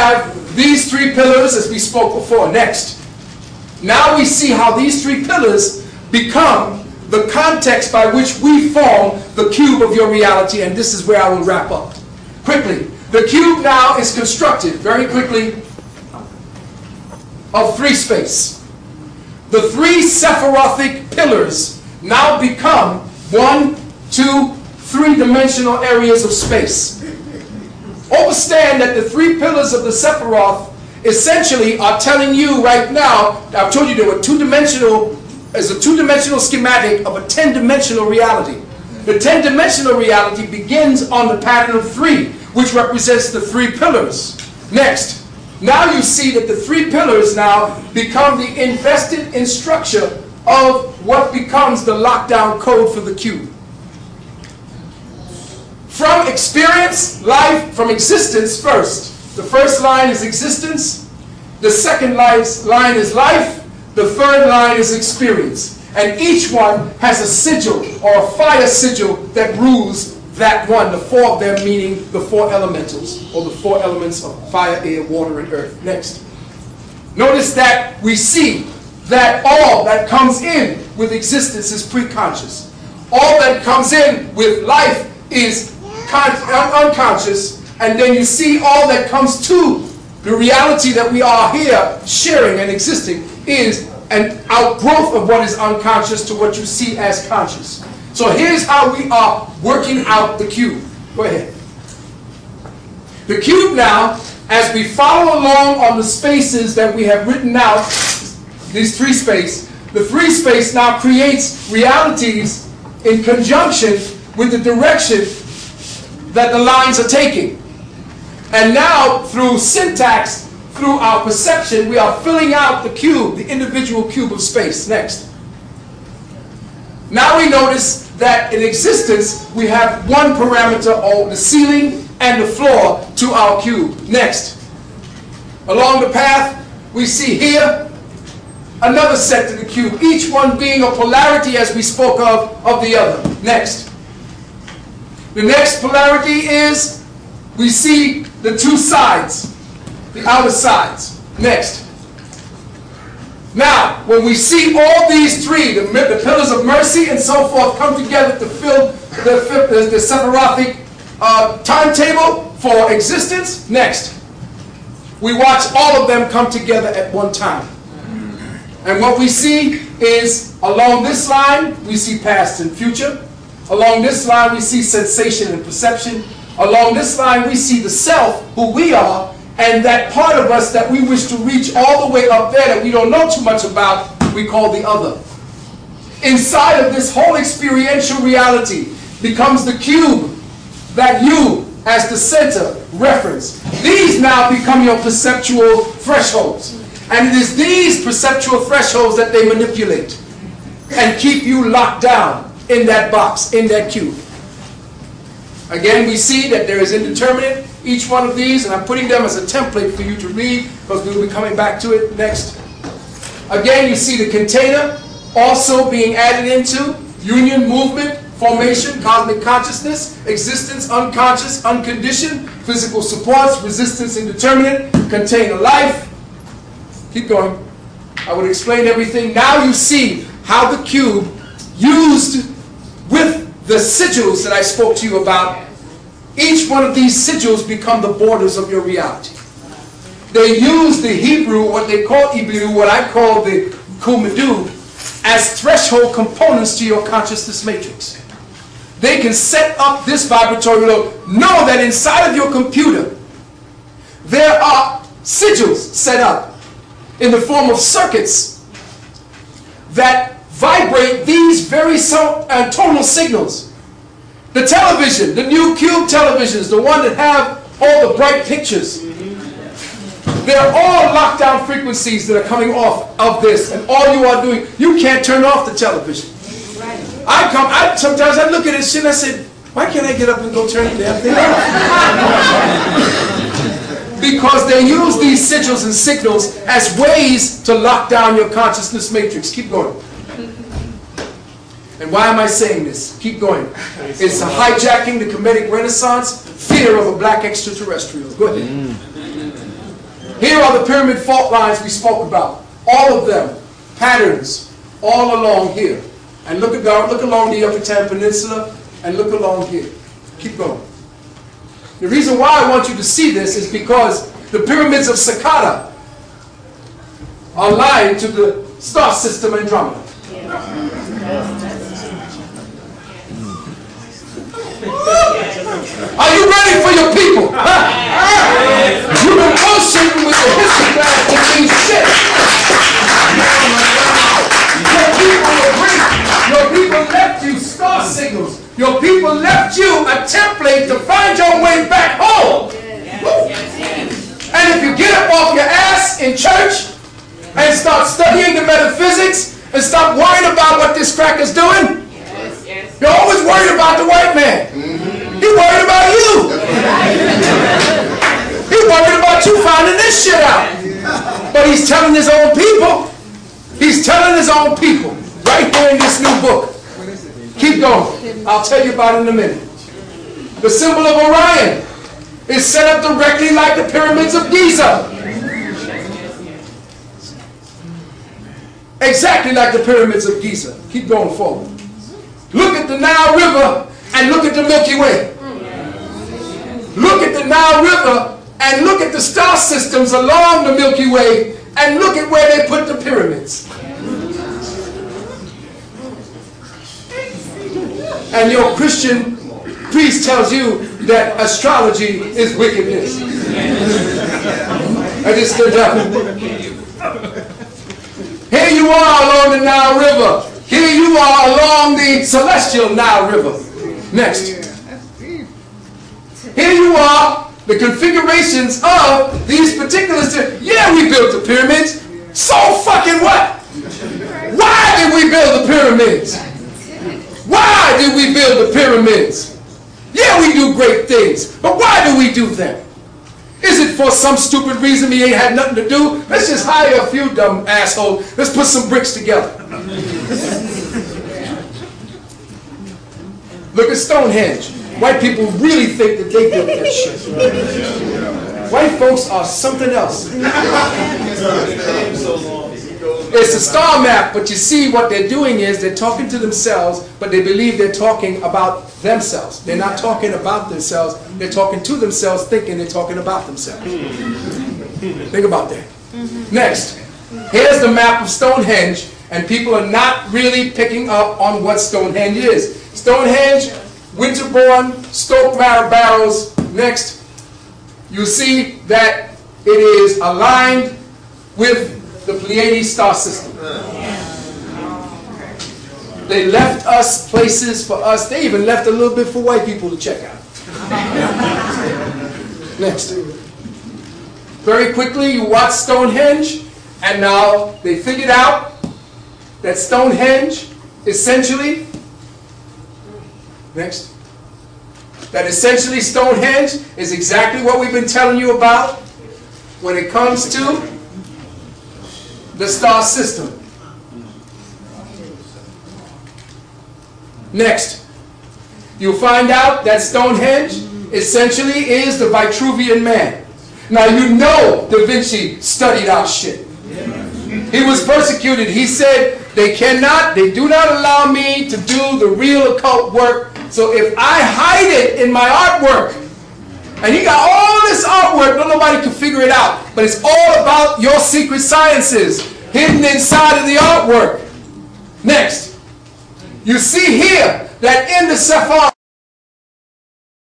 have these three pillars as we spoke before. Next. Now we see how these three pillars become the context by which we form the cube of your reality, and this is where I will wrap up. Quickly, the cube now is constructed, very quickly, of three space. The three Sephirothic pillars now become 1, 2, 3-dimensional areas of space. Understand that the three pillars of the Sephiroth essentially are telling you right now, I've told you there were is a two-dimensional schematic of a 10-dimensional reality. The 10-dimensional reality begins on the pattern of 3, which represents the three pillars. Next, now you see that the three pillars now become the invested in structure of what becomes the lockdown code for the cube. From experience, life, from existence first. The first line is existence. The second line is life. The third line is experience. And each one has a sigil or a fire sigil that rules that one. The four of them meaning the four elementals, or the four elements of fire, air, water, and earth. Next. Notice that we see that all that comes in with existence is preconscious. All that comes in with life is unconscious. And then you see all that comes to the reality that we are here sharing and existing is an outgrowth of what is unconscious to what you see as conscious. So here's how we are working out the cube. Go ahead. The cube now, as we follow along on the spaces that we have written out, these three space, the three space now creates realities in conjunction with the direction that the lines are taking. And now, through syntax, through our perception, we are filling out the cube, the individual cube of space. Next. Now we notice that in existence, we have one parameter, or the ceiling and the floor, to our cube. Next. Along the path, we see here another set to the cube, each one being a polarity, as we spoke of the other. Next. The next polarity is, we see the two sides, the outer sides. Next. Now, when we see all these three, the pillars of mercy and so forth, come together to fill the Sephirothic timetable for existence, next, we watch all of them come together at one time. And what we see is, along this line, we see past and future. Along this line, we see sensation and perception. Along this line, we see the self, who we are, and that part of us that we wish to reach all the way up there that we don't know too much about, we call the other. Inside of this whole experiential reality becomes the cube that you, as the center, reference. These now become your perceptual thresholds. And it is these perceptual thresholds that they manipulate and keep you locked down in that box, in that cube. Again, we see that there is indeterminate, each one of these, and I'm putting them as a template for you to read, because we will be coming back to it next. Again, you see the container also being added into union, movement, formation, cosmic consciousness, existence, unconscious, unconditioned, physical supports, resistance, indeterminate, container, life. Keep going. I would explain everything. Now you see how the cube, used with the sigils that I spoke to you about, each one of these sigils become the borders of your reality. They use the Hebrew, what they call Ibiru, what I call the Kumedu, as threshold components to your consciousness matrix. They can set up this vibratory load. Know that inside of your computer, there are sigils set up in the form of circuits that vibrate these very tonal signals. The television, the new cube televisions, the one that have all the bright pictures, they're all lockdown frequencies that are coming off of this, and all you are doing, you can't turn off the television. Sometimes I look at this shit and I say, why can't I get up and go turn the damn thing on? Because they use these sigils and signals as ways to lock down your consciousness matrix. Keep going. And why am I saying this? Keep going. It's a hijacking the Kemetic Renaissance, fear of a black extraterrestrial. Go ahead. Here are the pyramid fault lines we spoke about. All of them. Patterns. All along here. And look along the Yucatan Peninsula and look along here. Keep going. The reason why I want you to see this is because the pyramids of Sakata are lined to the star system Andromeda. Are you ready for your people? You've been bullshitting with the history class to mean shit. Your people were great. Your people left you star signals. Your people left you a template to find your way back home. And if you get up off your ass in church and start studying the metaphysics and stop worrying about what this cracker's doing, you're always worried about the white man. He's worried about you. He's worried about you finding this shit out. But he's telling his own people. He's telling his own people right here in this new book. Keep going. I'll tell you about it in a minute. The symbol of Orion is set up directly like the pyramids of Giza. Exactly like the pyramids of Giza. Keep going forward. Look at the Nile River and look at the Milky Way. Look at the Nile River and look at the star systems along the Milky Way and look at where they put the pyramids. And your Christian priest tells you that astrology is wickedness. And it's the devil. Here you are along the Nile River. Here you are along the celestial Nile River. Next. Here you are, the configurations of these particular... Yeah, we built the pyramids. So fucking what? Why did we build the pyramids? Why did we build the pyramids? Yeah, we do great things, but why do we do them? Is it for some stupid reason we ain't had nothing to do? Let's just hire a few dumb assholes. Let's put some bricks together. Look at Stonehenge. White people really think that they built that shit. White folks are something else. It's a star map, but you see what they're doing is they're talking to themselves, but they believe they're talking about themselves. They're not talking about themselves. They're talking to themselves, thinking they're talking about themselves. Think about that. Next, here's the map of Stonehenge, and people are not really picking up on what Stonehenge is. Stonehenge, Winterbourne, Stoke Barrows. Next, you see that it is aligned with the Pleiades star system. They left us places for us. They even left a little bit for white people to check out. Next. Very quickly, you watch Stonehenge, and now they figured out that Stonehenge essentially, next, that essentially Stonehenge is exactly what we've been telling you about when it comes to the star system. Next, you'll find out that Stonehenge essentially is the Vitruvian Man. Now you know Da Vinci studied our shit. He was persecuted. He said, they do not allow me to do the real occult work, so if I hide it in my artwork, and he got all this artwork, nobody can figure it out. But it's all about your secret sciences hidden inside of the artwork. Next, you see here that in the Sephar